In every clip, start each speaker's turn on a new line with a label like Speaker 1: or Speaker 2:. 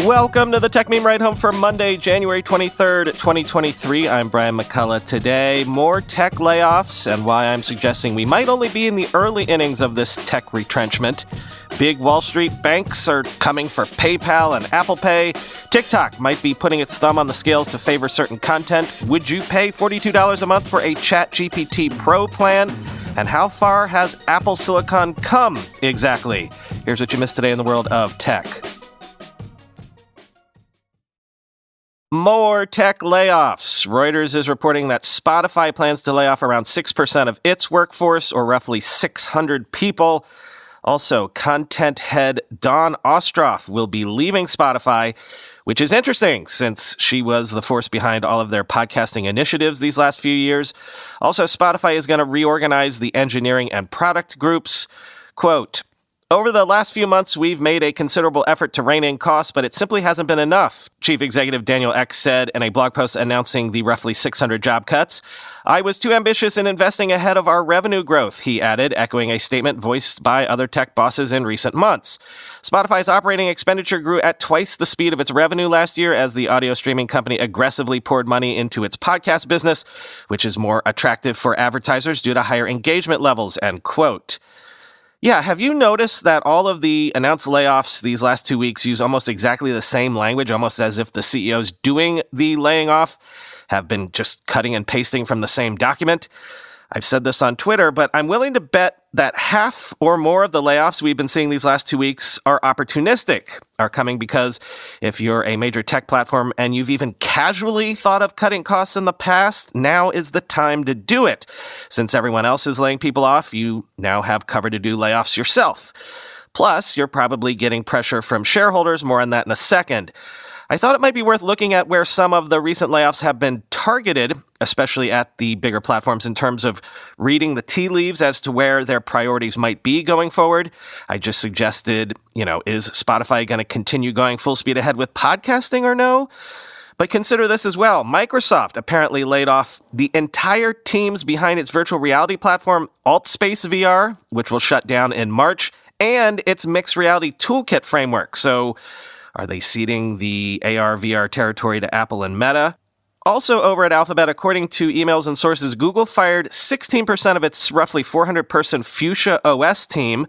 Speaker 1: Welcome to the Techmeme Ride Home for Monday, January 23rd, 2023. I'm Brian McCullough. Today, more tech layoffs and why I'm suggesting we might only be in the early innings of this tech retrenchment. Big Wall Street banks are coming for PayPal and Apple Pay. TikTok might be putting its thumb on the scales to favor certain content. Would you pay $42 a month for a ChatGPT Pro plan? And how far has Apple Silicon come exactly? Here's what you missed today in the world of tech. More tech layoffs. Reuters is reporting that Spotify plans to lay off around 6% of its workforce, or roughly 600 people. Also, content head Dawn Ostroff will be leaving Spotify, which is interesting since she was the force behind all of their podcasting initiatives these last few years. Also, Spotify is going to reorganize the engineering and product groups. Quote, "Over the last few months, we've made a considerable effort to rein in costs, but it simply hasn't been enough," Chief Executive Daniel Ek said in a blog post announcing the roughly 600 job cuts. "I was too ambitious in investing ahead of our revenue growth," he added, echoing a statement voiced by other tech bosses in recent months. Spotify's operating expenditure grew at twice the speed of its revenue last year as the audio streaming company aggressively poured money into its podcast business, which is more attractive for advertisers due to higher engagement levels, end quote. Yeah, have you noticed that all of the announced layoffs these last 2 weeks use almost exactly the same language, almost as if the CEOs doing the laying off have been just cutting and pasting from the same document? I've said this on Twitter, but I'm willing to bet that half or more of the layoffs we've been seeing these last 2 weeks are opportunistic, are coming because if you're a major tech platform and you've even casually thought of cutting costs in the past, now is the time to do it. Since everyone else is laying people off, you now have cover to do layoffs yourself. Plus, you're probably getting pressure from shareholders. More on that in a second. I thought it might be worth looking at where some of the recent layoffs have been targeted, especially at the bigger platforms, in terms of reading the tea leaves as to where their priorities might be going forward. I just suggested, is Spotify going to continue going full speed ahead with podcasting or no? But consider this as well. Microsoft apparently laid off the entire teams behind its virtual reality platform, AltSpace VR, which will shut down in March, and its mixed reality toolkit framework. So are they ceding the AR/VR territory to Apple and Meta? Also over at Alphabet, according to emails and sources, Google fired 16% of its roughly 400-person Fuchsia OS team.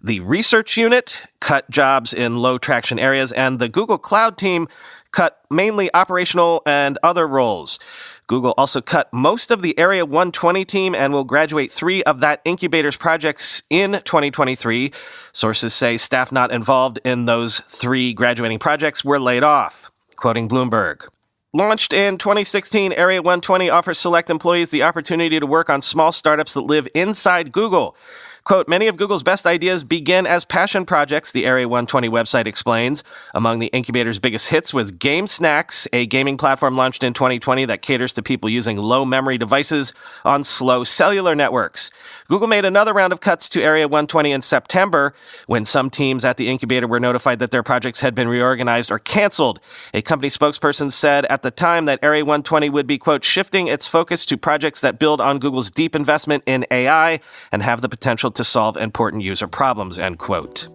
Speaker 1: The research unit cut jobs in low-traction areas, and the Google Cloud team cut mainly operational and other roles. Google also cut most of the Area 120 team and will graduate 3 of that incubator's projects in 2023. Sources say staff not involved in those 3 graduating projects were laid off. Quoting Bloomberg. Launched in 2016, Area 120 offers select employees the opportunity to work on small startups that live inside Google. Quote, "Many of Google's best ideas begin as passion projects," the Area 120 website explains. Among the incubator's biggest hits was Game Snacks, a gaming platform launched in 2020 that caters to people using low-memory devices on slow cellular networks. Google made another round of cuts to Area 120 in September when some teams at the incubator were notified that their projects had been reorganized or canceled. A company spokesperson said at the time that Area 120 would be, quote, "shifting its focus to projects that build on Google's deep investment in AI and have the potential to solve important user problems," end quote.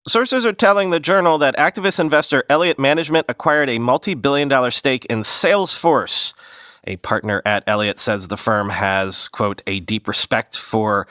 Speaker 1: Sources are telling the Journal that activist investor Elliott Management acquired a multi-billion-dollar stake in Salesforce. A partner at Elliott says the firm has, quote, "a deep respect for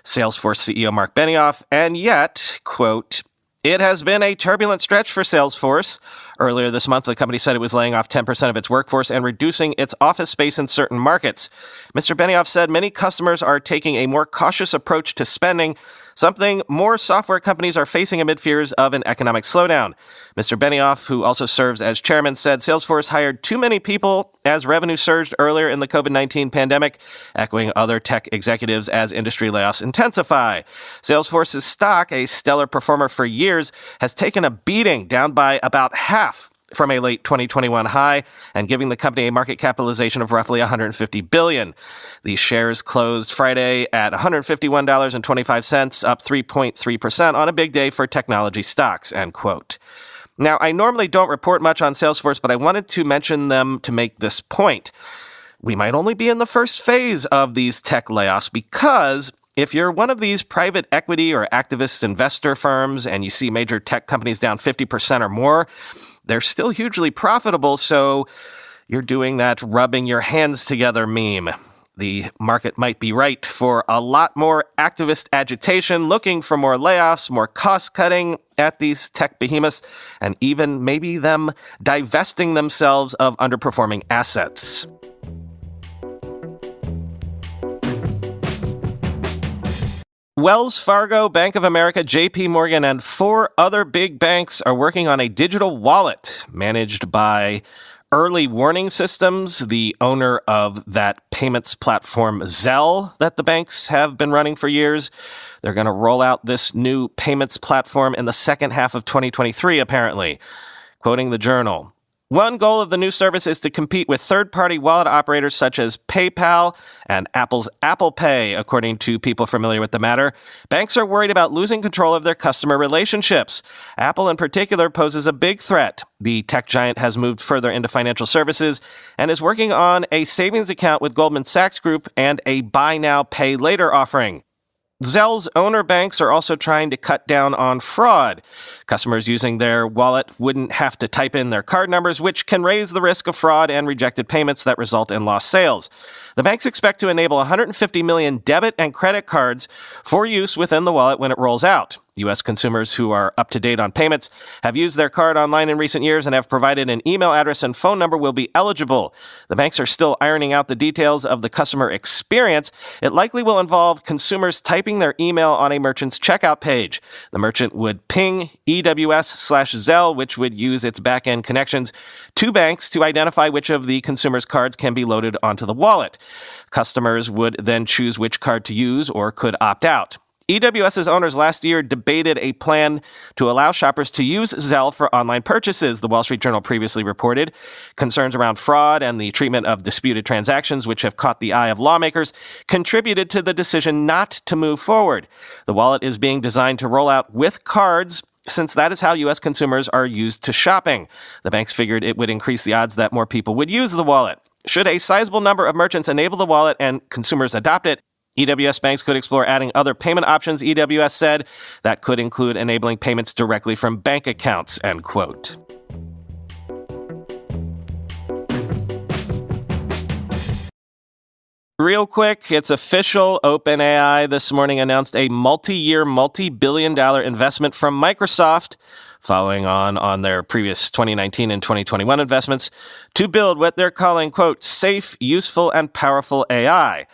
Speaker 1: Salesforce CEO Mark Benioff, and yet," quote, "it has been a turbulent stretch for Salesforce. Earlier this month, the company said it was laying off 10% of its workforce and reducing its office space in certain markets. Mr. Benioff said many customers are taking a more cautious approach to spending, something more software companies are facing amid fears of an economic slowdown. Mr. Benioff, who also serves as chairman, said Salesforce hired too many people as revenue surged earlier in the COVID-19 pandemic, echoing other tech executives as industry layoffs intensify. Salesforce's stock, a stellar performer for years, has taken a beating, down by about half from a late 2021 high, and giving the company a market capitalization of roughly $150 billion. These shares closed Friday at $151.25, up 3.3% on a big day for technology stocks, end quote. Now, I normally don't report much on Salesforce, but I wanted to mention them to make this point. We might only be in the first phase of these tech layoffs because If you're one of these private equity or activist investor firms and you see major tech companies down 50% or more, they're still hugely profitable, so you're doing that rubbing your hands together meme. The market might be right for a lot more activist agitation, looking for more layoffs, more cost-cutting at these tech behemoths, and even maybe them divesting themselves of underperforming assets. Wells Fargo, Bank of America, JP Morgan, and 4 other big banks are working on a digital wallet managed by Early Warning Systems, the owner of that payments platform Zelle that the banks have been running for years. They're going to roll out this new payments platform in the second half of 2023, apparently. Quoting the Journal, one goal of the new service is to compete with third-party wallet operators such as PayPal and Apple's Apple Pay, according to people familiar with the matter. Banks are worried about losing control of their customer relationships. Apple in particular poses a big threat. The tech giant has moved further into financial services and is working on a savings account with Goldman Sachs Group and a buy now, pay later offering. Zelle's owner banks are also trying to cut down on fraud. Customers using their wallet wouldn't have to type in their card numbers, which can raise the risk of fraud and rejected payments that result in lost sales. The banks expect to enable 150 million debit and credit cards for use within the wallet when it rolls out. U.S. consumers who are up to date on payments, have used their card online in recent years, and have provided an email address and phone number will be eligible. The banks are still ironing out the details of the customer experience. It likely will involve consumers typing their email on a merchant's checkout page. The merchant would ping EWS/Zelle, which would use its back-end connections to banks to identify which of the consumer's cards can be loaded onto the wallet. Customers would then choose which card to use or could opt out. EWS's owners last year debated a plan to allow shoppers to use Zelle for online purchases, the Wall Street Journal previously reported. Concerns around fraud and the treatment of disputed transactions, which have caught the eye of lawmakers, contributed to the decision not to move forward. The wallet is being designed to roll out with cards, since that is how U.S. consumers are used to shopping. The banks figured it would increase the odds that more people would use the wallet. Should a sizable number of merchants enable the wallet and consumers adopt it, EWS banks could explore adding other payment options, EWS said. That could include enabling payments directly from bank accounts, end quote. Real quick, it's official. OpenAI this morning announced a multi-year, multi-billion-dollar investment from Microsoft, following on their previous 2019 and 2021 investments, to build what they're calling, quote, safe, useful, and powerful AI.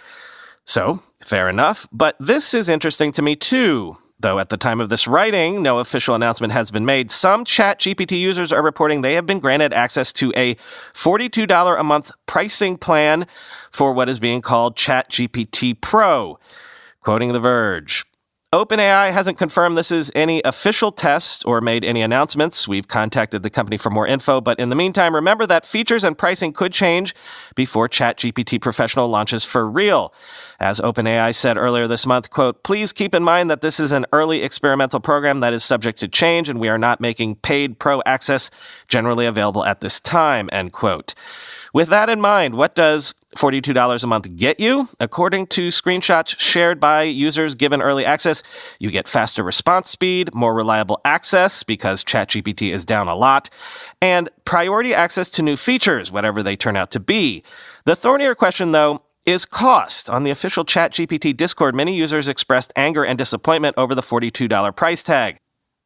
Speaker 1: So, fair enough, but this is interesting to me too. Though at the time of this writing, no official announcement has been made, some ChatGPT users are reporting they have been granted access to a $42 a month pricing plan for what is being called ChatGPT Pro. Quoting The Verge, OpenAI hasn't confirmed this is any official test or made any announcements. We've contacted the company for more info, but in the meantime, remember that features and pricing could change before ChatGPT Professional launches for real. As OpenAI said earlier this month, quote, please keep in mind that this is an early experimental program that is subject to change, and we are not making paid pro access generally available at this time, end quote. With that in mind, what does $42 a month get you? According to screenshots shared by users given early access, you get faster response speed, more reliable access because ChatGPT is down a lot, and priority access to new features, whatever they turn out to be. The thornier question, though, is cost. On the official ChatGPT Discord, many users expressed anger and disappointment over the $42 price tag.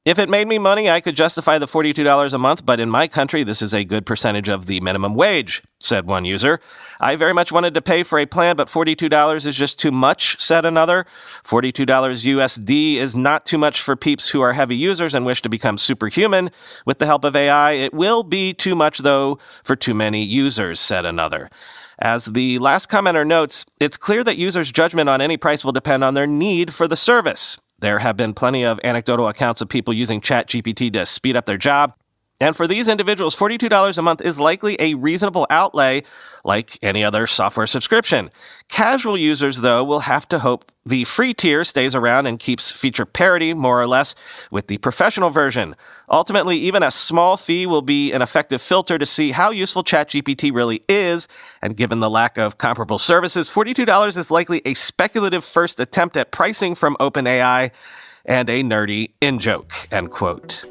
Speaker 1: If it made me money, I could justify the $42 a month, but in my country, this is a good percentage of the minimum wage, said one user. I very much wanted to pay for a plan, but $42 is just too much, said another. $42 USD is not too much for peeps who are heavy users and wish to become superhuman. With the help of AI, it will be too much, though, for too many users, said another. As the last commenter notes, it's clear that users' judgment on any price will depend on their need for the service. There have been plenty of anecdotal accounts of people using ChatGPT to speed up their job. And for these individuals, $42 a month is likely a reasonable outlay like any other software subscription. Casual users, though, will have to hope the free tier stays around and keeps feature parity, more or less, with the professional version. Ultimately, even a small fee will be an effective filter to see how useful ChatGPT really is, and given the lack of comparable services, $42 is likely a speculative first attempt at pricing from OpenAI and a nerdy in-joke, end quote.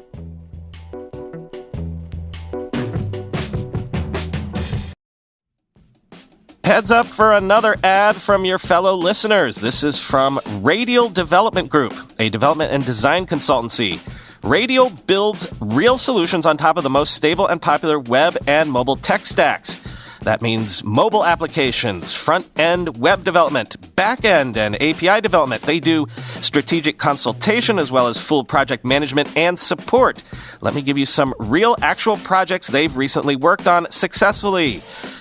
Speaker 1: Heads up for another ad from your fellow listeners. This is from Radial Development Group, a development and design consultancy. Radial builds real solutions on top of the most stable and popular web and mobile tech stacks. That means mobile applications, front-end web development, back-end and API development. They do strategic consultation as well as full project management and support. Let me give you some real actual projects they've recently worked on successfully.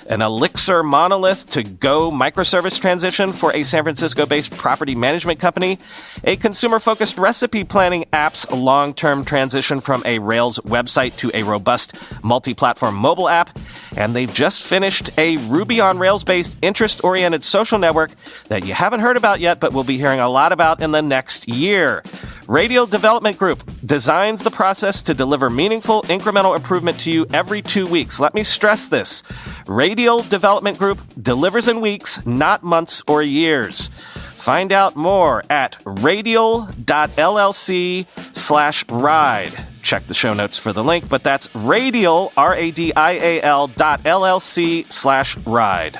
Speaker 1: An Elixir monolith to Go microservice transition for a San Francisco-based property management company, a consumer-focused recipe planning app's long-term transition from a Rails website to a robust multi-platform mobile app, and they've just finished a Ruby on Rails-based interest-oriented social network that you haven't heard about yet, but we'll be hearing a lot about in the next year. Radial Development Group designs the process to deliver meaningful incremental improvement to you every 2 weeks. Let me stress this. Radial Development Group delivers in weeks, not months or years. Find out more at radial.llc/ride. Check the show notes for the link, but that's radial, radial.llc/ride.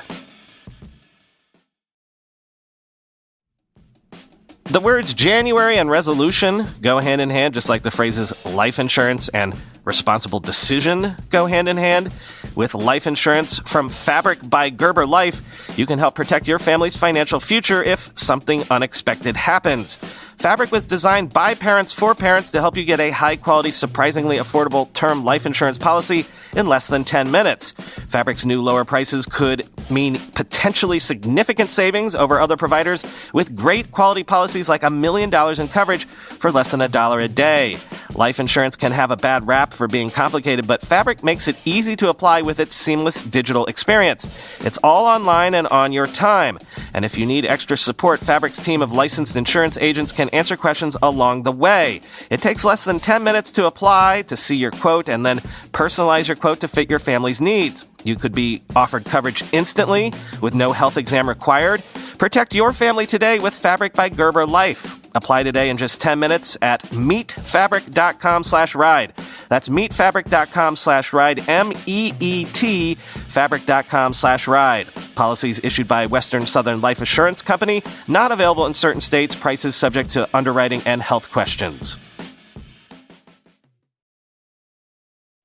Speaker 1: The words January and resolution go hand in hand, just like the phrases life insurance and responsible decision go hand in hand. With life insurance from Fabric by Gerber Life, you can help protect your family's financial future if something unexpected happens. Fabric was designed by parents for parents to help you get a high-quality, surprisingly affordable term life insurance policy in less than 10 minutes. Fabric's new lower prices could mean potentially significant savings over other providers with great quality policies like $1 million in coverage for less than $1 a day. Life insurance can have a bad rap for being complicated, but Fabric makes it easy to apply with its seamless digital experience. It's all online and on your time. And if you need extra support, Fabric's team of licensed insurance agents can answer questions along the way. It takes less than 10 minutes to apply, to see your quote, and then personalize your quote to fit your family's needs. You could be offered coverage instantly with no health exam required. Protect your family today with Fabric by Gerber Life. Apply today in just 10 minutes at meetfabric.com/ride. That's meetfabric.com/ride, MEET, fabric.com/ride. Policies issued by Western Southern Life Assurance Company, not available in certain states, prices subject to underwriting and health questions.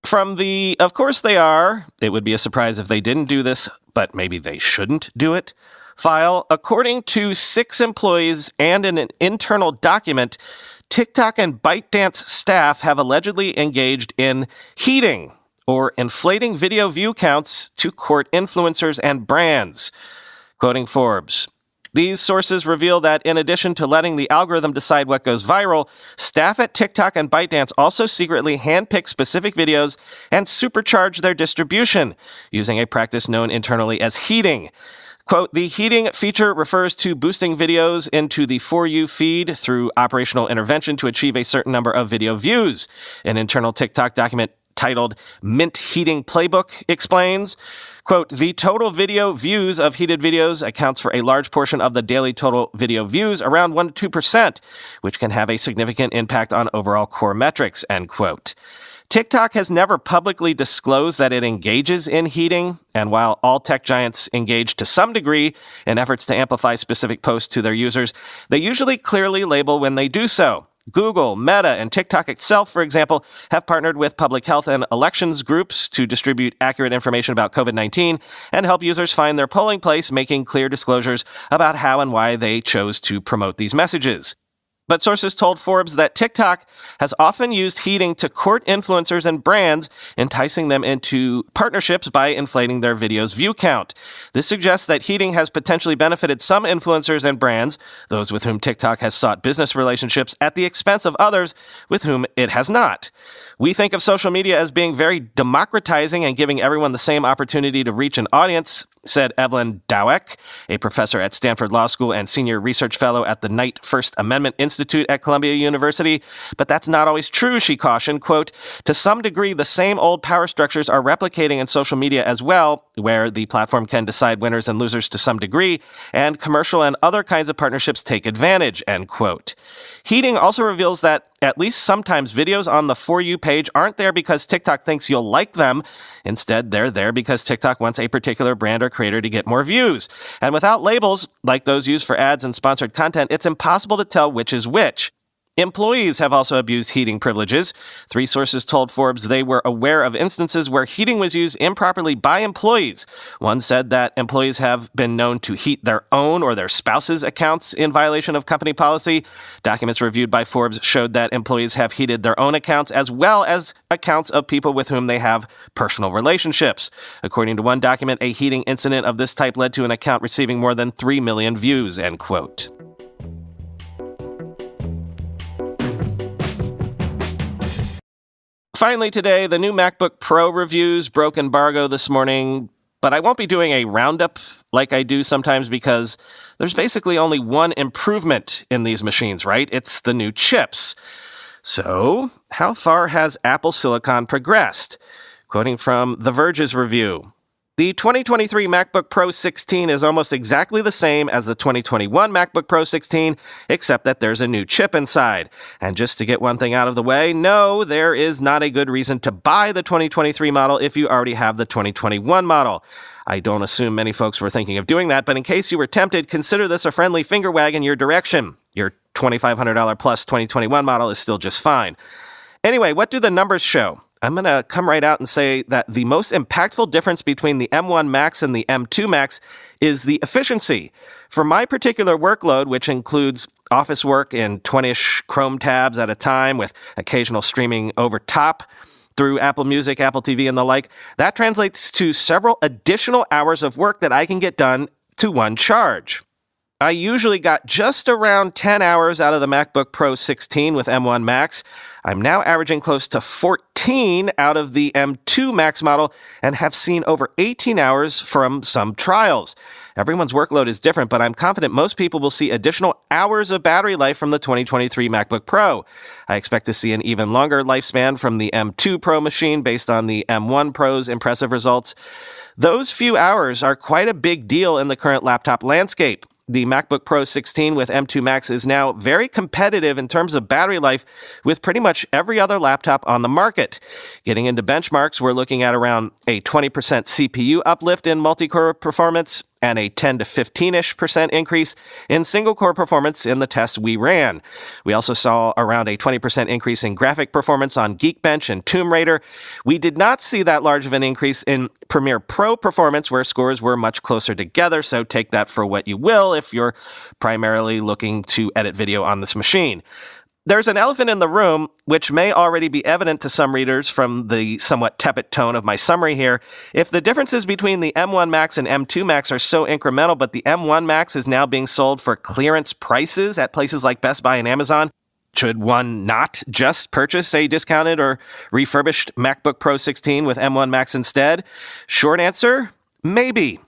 Speaker 1: From the Of Course They Are, it would be a surprise if they didn't do this, but maybe they shouldn't do it file, according to 6 employees and in an internal document, TikTok and ByteDance staff have allegedly engaged in heating or inflating video view counts to court influencers and brands. Quoting Forbes, these sources reveal that in addition to letting the algorithm decide what goes viral, staff at TikTok and ByteDance also secretly handpick specific videos and supercharge their distribution, using a practice known internally as heating. Quote, the heating feature refers to boosting videos into the For You feed through operational intervention to achieve a certain number of video views. An internal TikTok document titled Mint Heating Playbook explains, quote, the total video views of heated videos accounts for a large portion of the daily total video views, around 1% to 2%, which can have a significant impact on overall core metrics, end quote. TikTok has never publicly disclosed that it engages in heating, and while all tech giants engage to some degree in efforts to amplify specific posts to their users, they usually clearly label when they do so. Google, Meta, and TikTok itself, for example, have partnered with public health and elections groups to distribute accurate information about COVID-19 and help users find their polling place, making clear disclosures about how and why they chose to promote these messages. But sources told Forbes that TikTok has often used heating to court influencers and brands, enticing them into partnerships by inflating their videos' view count. This suggests that heating has potentially benefited some influencers and brands, those with whom TikTok has sought business relationships, at the expense of others with whom it has not. We think of social media as being very democratizing and giving everyone the same opportunity to reach an audience, said Evelyn Dowek, a professor at Stanford Law School and senior research fellow at the Knight First Amendment Institute at Columbia University. But that's not always true, she cautioned. Quote, to some degree, the same old power structures are replicating in social media as well, where the platform can decide winners and losers to some degree, and commercial and other kinds of partnerships take advantage, end quote. Heating also reveals that at least sometimes videos on the For You page aren't there because TikTok thinks you'll like them. Instead, they're there because TikTok wants a particular brand or creator to get more views. And without labels, like those used for ads and sponsored content, it's impossible to tell which is which. Employees have also abused heating privileges. 3 sources told Forbes they were aware of instances where heating was used improperly by employees. One said that employees have been known to heat their own or their spouse's accounts in violation of company policy. Documents reviewed by Forbes showed that employees have heated their own accounts as well as accounts of people with whom they have personal relationships. According to one document, a heating incident of this type led to an account receiving more than 3 million views, end quote. Finally today, the new MacBook Pro reviews broke embargo this morning, but I won't be doing a roundup like I do sometimes because there's basically only one improvement in these machines, right? It's the new chips. So, how far has Apple Silicon progressed? Quoting from The Verge's review, the 2023 MacBook Pro 16 is almost exactly the same as the 2021 MacBook Pro 16, except that there's a new chip inside. And just to get one thing out of the way, no, there is not a good reason to buy the 2023 model if you already have the 2021 model. I don't assume many folks were thinking of doing that, but in case you were tempted, consider this a friendly finger wag in your direction. Your $2,500 plus 2021 model is still just fine. Anyway, what do the numbers show? I'm going to come right out and say that the most impactful difference between the M1 Max and the M2 Max is the efficiency. For my particular workload, which includes office work in 20-ish Chrome tabs at a time with occasional streaming over top through Apple Music, Apple TV, and the like, that translates to several additional hours of work that I can get done to one charge. I usually got just around 10 hours out of the MacBook Pro 16 with M1 Max. I'm now averaging close to 14 out of the M2 Max model and have seen over 18 hours from some trials. Everyone's workload is different, but I'm confident most people will see additional hours of battery life from the 2023 MacBook Pro. I expect to see an even longer lifespan from the M2 Pro machine based on the M1 Pro's impressive results. Those few hours are quite a big deal in the current laptop landscape. The MacBook Pro 16 with M2 Max is now very competitive in terms of battery life with pretty much every other laptop on the market. Getting into benchmarks, we're looking at around a 20% CPU uplift in multi-core performance and a 10 to 15-ish% increase in single-core performance in the tests we ran. We also saw around a 20% increase in graphic performance on Geekbench and Tomb Raider. We did not see that large of an increase in Premiere Pro performance, where scores were much closer together, so take that for what you will if you're primarily looking to edit video on this machine. There's an elephant in the room, which may already be evident to some readers from the somewhat tepid tone of my summary here. If the differences between the M1 Max and M2 Max are so incremental, but the M1 Max is now being sold for clearance prices at places like Best Buy and Amazon, should one not just purchase a discounted or refurbished MacBook Pro 16 with M1 Max instead? Short answer, maybe.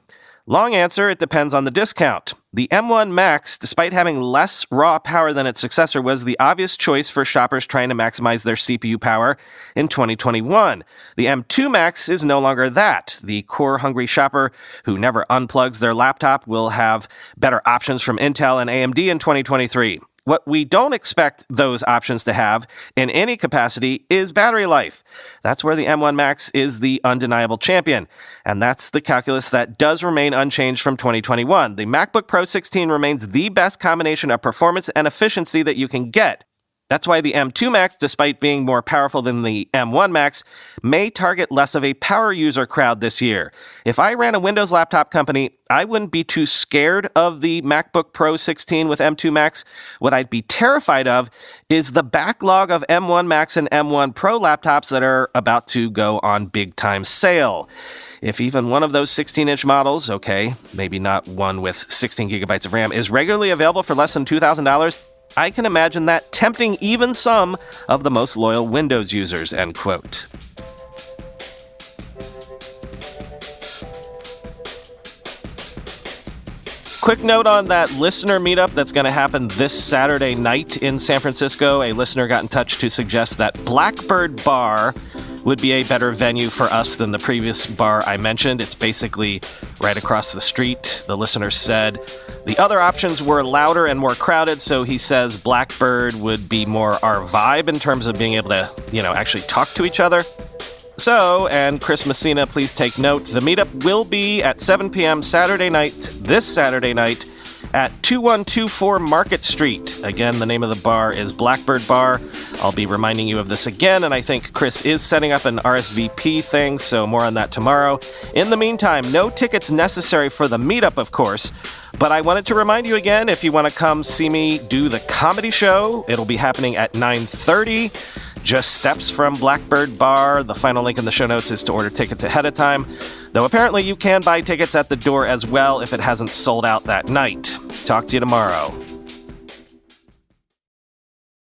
Speaker 1: Long answer, it depends on the discount. The M1 Max, despite having less raw power than its successor, was the obvious choice for shoppers trying to maximize their CPU power in 2021. The M2 Max is no longer that. The core-hungry shopper who never unplugs their laptop will have better options from Intel and AMD in 2023. What we don't expect those options to have in any capacity is battery life. That's where the M1 Max is the undeniable champion. And that's the calculus that does remain unchanged from 2021. The MacBook Pro 16 remains the best combination of performance and efficiency that you can get. That's why the M2 Max, despite being more powerful than the M1 Max, may target less of a power user crowd this year. If I ran a Windows laptop company, I wouldn't be too scared of the MacBook Pro 16 with M2 Max. What I'd be terrified of is the backlog of M1 Max and M1 Pro laptops that are about to go on big-time sale. If even one of those 16-inch models, okay, maybe not one with 16 gigabytes of RAM, is regularly available for less than $2,000, I can imagine that tempting even some of the most loyal Windows users, end quote. Quick note on that listener meetup that's going to happen this Saturday night in San Francisco. A listener got in touch to suggest that Blackbird Bar would be a better venue for us than the previous bar I mentioned. It's basically right across the street. The listener said the other options were louder and more crowded, so he says Blackbird would be more our vibe in terms of being able to, actually talk to each other. So, and Chris Messina, please take note, the meetup will be at 7 p.m. this Saturday night, at 2124 Market Street. Again, the name of the bar is Blackbird Bar. I'll be reminding you of this again, and I think Chris is setting up an RSVP thing, so more on that tomorrow. In the meantime, no tickets necessary for the meetup, of course, but I wanted to remind you again, if you want to come see me do the comedy show, it'll be happening at 9:30. Just steps from Blackbird Bar. The final link in the show notes is to order tickets ahead of time, though apparently you can buy tickets at the door as well if it hasn't sold out that night. Talk to you tomorrow.